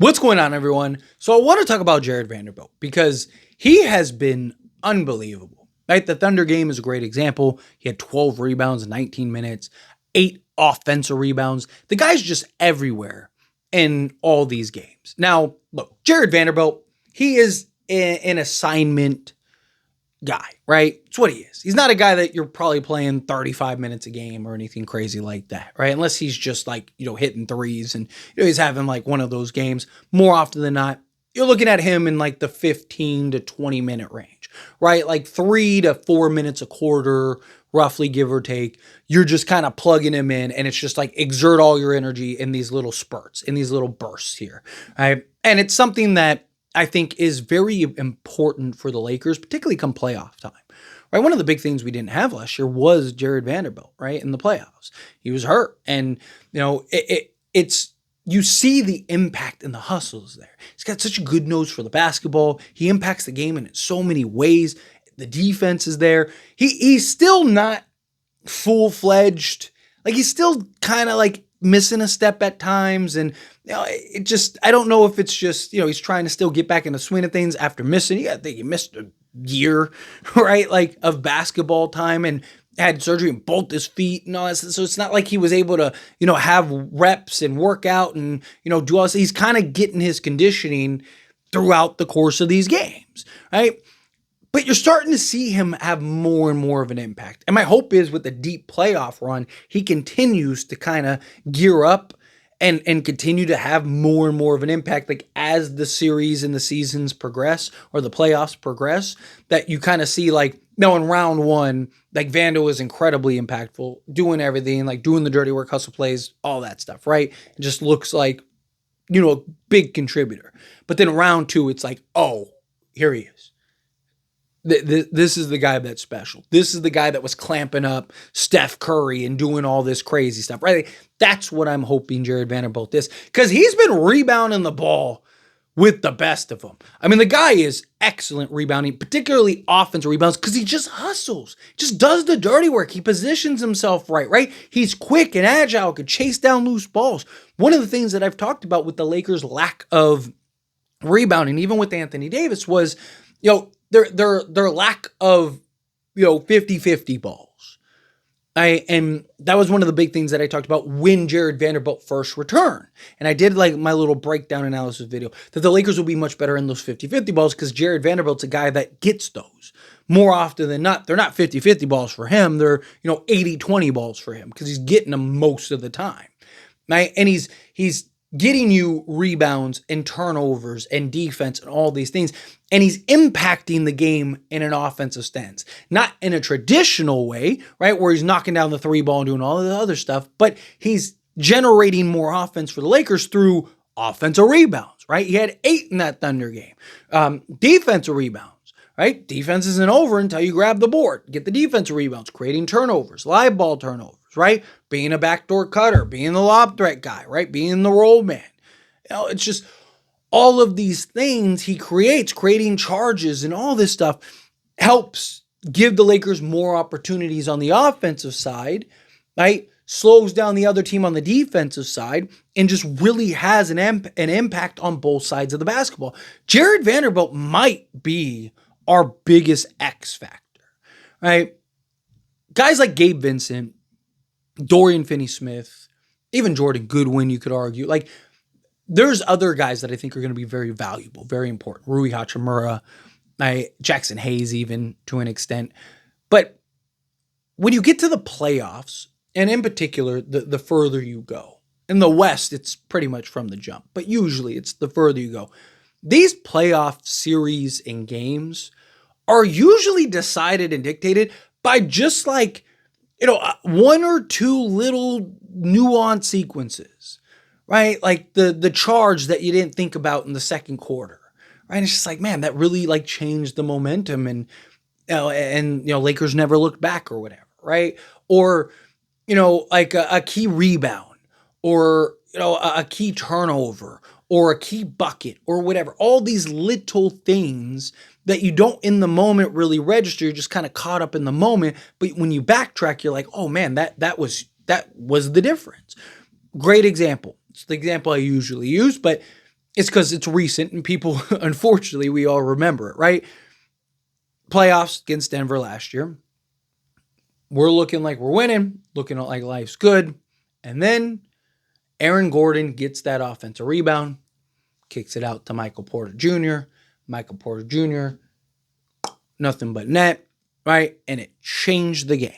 What's going on, everyone? So I want to talk about Jarred Vanderbilt because he has been unbelievable. Right? The Thunder game is a great example. He had 12 rebounds in 19 minutes, 8 offensive rebounds. The guy's just everywhere in all these games. Now, look, Jarred Vanderbilt, he is an assignment guy, right? It's what he is. He's not a guy that you're probably playing 35 minutes a game or anything crazy like that, right? Unless he's just like, hitting threes and he's having like one of those games. More often than not, you're looking at him in like the 15 to 20 minute range, right? Like 3 to 4 minutes a quarter, roughly, give or take. You're just kind of plugging him in, and it's just like exert all your energy in these little spurts, in these little bursts here, right? And it's something that I think is very important for the Lakers, particularly come playoff time. Right, one of the big things we didn't have last year was Jarred Vanderbilt, right, in the playoffs. He was hurt, and it's you see the impact and the hustles there. He's got such a good nose for the basketball. He impacts the game in so many ways. The defense is there. He's still not full-fledged. Like, he's still kind of like missing a step at times, and I don't know if it's just he's trying to still get back in the swing of things after missing. I think he missed a year, right, like of basketball time, and had surgery in both his feet and all that. So it's not like he was able to have reps and work out and do all this. He's kind of getting his conditioning throughout the course of these games, right? But you're starting to see him have more and more of an impact. And my hope is with the deep playoff run, he continues to kind of gear up and continue to have more and more of an impact. Like as the series and the seasons progress or the playoffs progress, that you kind of see like, in round one, like Vando is incredibly impactful, doing everything, like doing the dirty work, hustle plays, all that stuff, right? It just looks like, a big contributor. But then round two, it's like, oh, here he is. This is the guy that's special. This is the guy that was clamping up Steph Curry and doing all this crazy stuff, right? That's what I'm hoping Jarred Vanderbilt is, because he's been rebounding the ball with the best of them. I mean, the guy is excellent rebounding, particularly offensive rebounds, because he just hustles, just does the dirty work. He positions himself right? He's quick and agile, could chase down loose balls. One of the things that I've talked about with the Lakers' lack of rebounding, even with Anthony Davis, was, their lack of 50-50 balls. And that was one of the big things that I talked about when Jarred Vanderbilt first returned. And I did like my little breakdown analysis video that the Lakers will be much better in those 50-50 balls because Jarred Vanderbilt's a guy that gets those more often than not. They're not 50-50 balls for him. They're 80-20 balls for him because he's getting them most of the time. Right? And he's getting you rebounds and turnovers and defense and all these things. And he's impacting the game in an offensive stance. Not in a traditional way, right, where he's knocking down the three ball and doing all the other stuff, but he's generating more offense for the Lakers through offensive rebounds, right? He had 8 in that Thunder game. Defensive rebounds, right? Defense isn't over until you grab the board. Get the defensive rebounds, creating turnovers, live ball turnovers, right? Being a backdoor cutter, being the lob threat guy, right? Being the roll man. It's just all of these things he creates, creating charges and all this stuff, helps give the Lakers more opportunities on the offensive side, right? Slows down the other team on the defensive side, and just really has an impact on both sides of the basketball. Jarred Vanderbilt might be our biggest X factor, right? Guys like Gabe Vincent, Dorian Finney-Smith, even Jordan Goodwin, you could argue. Like, there's other guys that I think are going to be very valuable, very important. Rui Hachimura, Jackson Hayes, even to an extent. But when you get to the playoffs, and in particular, the further you go, in the West, it's pretty much from the jump, but usually it's the further you go. These playoff series and games are usually decided and dictated by just like, one or two little nuanced sequences, right? Like the charge that you didn't think about in the second quarter, right? And it's just like, man, that really like changed the momentum, and Lakers never looked back or whatever, right? Or like a key rebound, or a key turnover, or a key bucket, or whatever. All these little things that you don't in the moment really register. You're just kind of caught up in the moment. But when you backtrack, you're like, oh man, that was the difference. Great example. It's the example I usually use, but It's because it's recent and people, unfortunately, we all remember it, right? Playoffs against Denver last year. We're looking like we're winning, looking like life's good. And then Aaron Gordon gets that offensive rebound, kicks it out to Michael Porter Jr. Michael Porter Jr., nothing but net, right? And it changed the game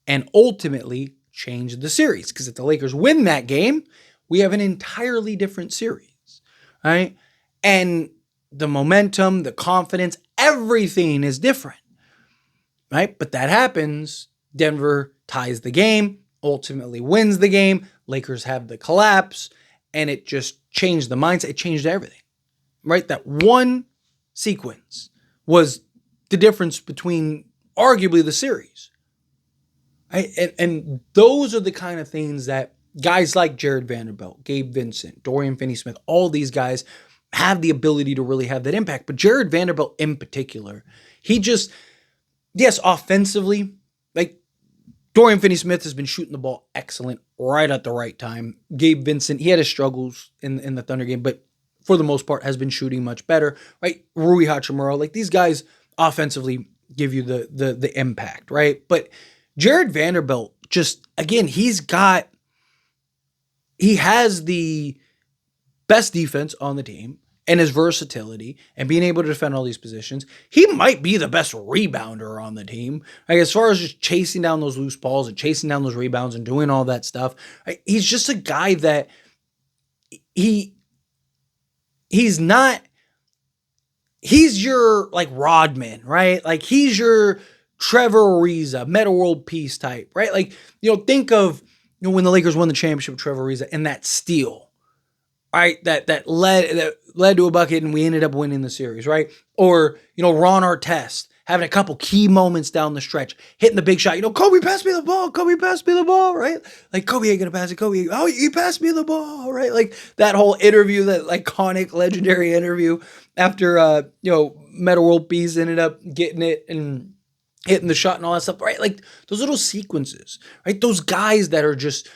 and ultimately changed the series. Because if the Lakers win that game, we have an entirely different series, right? And the momentum, the confidence, everything is different, right? But that happens. Denver ties the game, ultimately wins the game. Lakers have the collapse, and it just changed the mindset. It changed everything, right? That one sequence was the difference between arguably the series. Right? And those are the kind of things that guys like Jarred Vanderbilt, Gabe Vincent, Dorian Finney-Smith, all these guys have the ability to really have that impact. But Jarred Vanderbilt in particular, he just, yes, offensively, like Dorian Finney-Smith has been shooting the ball excellent right at the right time. Gabe Vincent, he had his struggles in the Thunder game, but for the most part has been shooting much better, right? Rui Hachimura, like these guys offensively give you the impact, right? But Jarred Vanderbilt, just again, he has the best defense on the team and his versatility and being able to defend all these positions. He might be the best rebounder on the team. Like as far as just chasing down those loose balls and chasing down those rebounds and doing all that stuff, he's just a guy that he's your like Rodman, right? Like he's your Trevor Ariza, Meta World Peace type, right? Like, think of, when the Lakers won the championship with Trevor Ariza and that steal, right? That led to a bucket and we ended up winning the series, right? Or, Ron Artest having a couple key moments down the stretch, hitting the big shot. Kobe, pass me the ball. Kobe, pass me the ball, right? Like, Kobe ain't going to pass it. Kobe, oh, you pass me the ball, right? Like, that whole interview, that iconic, legendary interview after, Meta World Peace ended up getting it and hitting the shot and all that stuff, right? Like, those little sequences, right? Those guys that are just,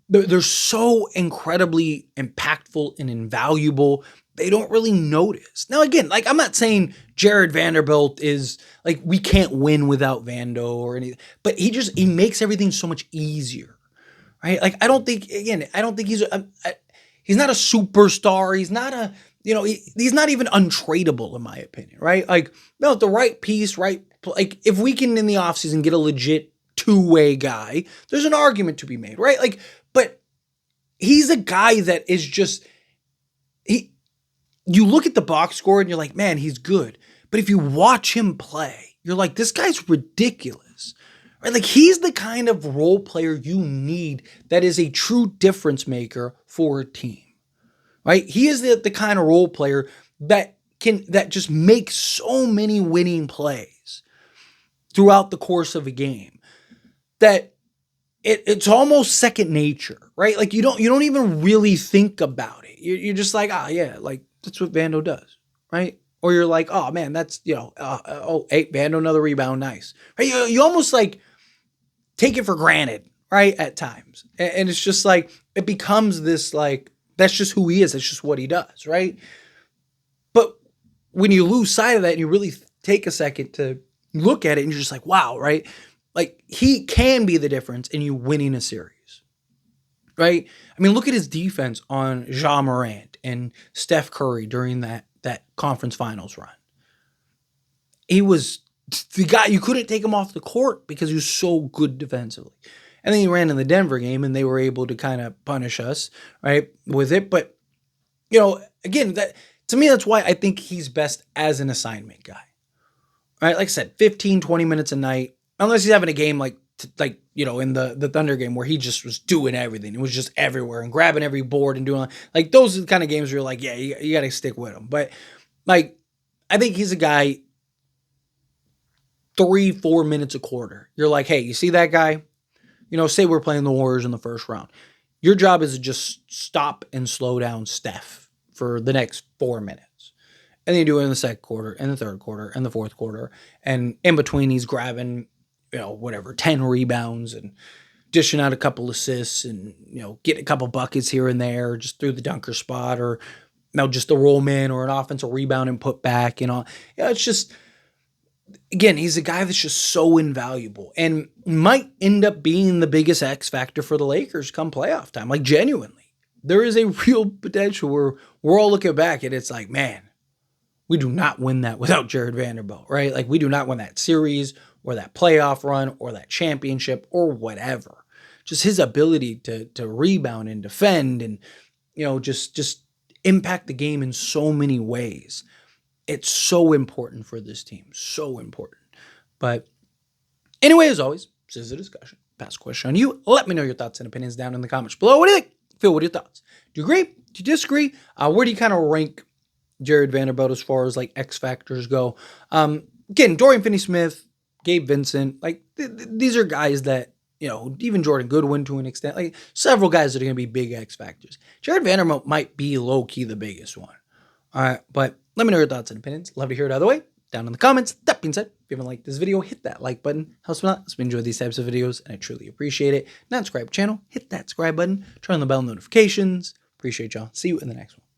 they're so incredibly impactful and invaluable. They don't really notice. Now, again, like I'm not saying Jarred Vanderbilt is like we can't win without Vando or anything, but he makes everything so much easier, right? Like I don't think he's not a superstar. He's not a he's not even untradeable in my opinion, right? Like no, the right piece, right? Like if we can in the offseason get a legit two-way guy, there's an argument to be made, right? Like, but he's a guy that is just you look at the box score and you're like, man, he's good. But if you watch him play, you're like, this guy's ridiculous. Right? Like he's the kind of role player you need that is a true difference maker for a team. Right? He is the kind of role player that just makes so many winning plays throughout the course of a game that it's almost second nature, right? Like you don't even really think about it. You're just like, yeah, like that's what Vando does, right? Or you're like, oh man, that's hey, Vando, another rebound, nice. Right? You almost like take it for granted, right? At times, and it's just like it becomes this like that's just who he is. That's just what he does, right? But when you lose sight of that and you really take a second to look at it, and you're just like, wow, right? Like he can be the difference in you winning a series, right? I mean, look at his defense on Ja Morant and Steph Curry during that conference finals run. He was the guy, you couldn't take him off the court because he was so good defensively. And then he ran in the Denver game and they were able to kind of punish us, right, with it. But, again, that to me, that's why I think he's best as an assignment guy, right? Like I said, 15, 20 minutes a night, unless he's having a game like in the Thunder game where he just was doing everything. It was just everywhere and grabbing every board and doing like those are the kind of games where you're like, yeah, you got to stick with him. But like, I think he's a guy 3-4 minutes a quarter. You're like, hey, you see that guy? Say we're playing the Warriors in the first round. Your job is to just stop and slow down Steph for the next 4 minutes. And then you do it in the second quarter and the third quarter and the fourth quarter. And in between, he's grabbing 10 rebounds and dishing out a couple assists and, getting a couple buckets here and there just through the dunker spot or now just a roll man or an offensive rebound and put back, it's just, again, he's a guy that's just so invaluable and might end up being the biggest X factor for the Lakers come playoff time. Like, genuinely, there is a real potential where we're all looking back and it's like, man, we do not win that without Jarred Vanderbilt, right? Like, we do not win that series or that playoff run or that championship or whatever. Just his ability to rebound and defend and, just impact the game in so many ways. It's so important for this team. So important. But anyway, as always, this is a discussion. Pass a question on you. Let me know your thoughts and opinions down in the comments below. What do you think? Phil, what are your thoughts? Do you agree? Do you disagree? Where do you kind of rank Jarred Vanderbilt as far as like X factors go? Again, Dorian Finney-Smith, Gabe Vincent, like these are guys that, even Jordan Goodwin to an extent, like several guys that are going to be big X factors. Jarred Vanderbilt might be low-key the biggest one. All right, but let me know your thoughts and opinions. Love to hear it either way down in the comments. That being said, if you haven't liked this video, hit that like button. Helps me out. Helps me enjoy these types of videos, and I truly appreciate it. Not subscribe to the channel, hit that subscribe button. Turn on the bell notifications. Appreciate y'all. See you in the next one.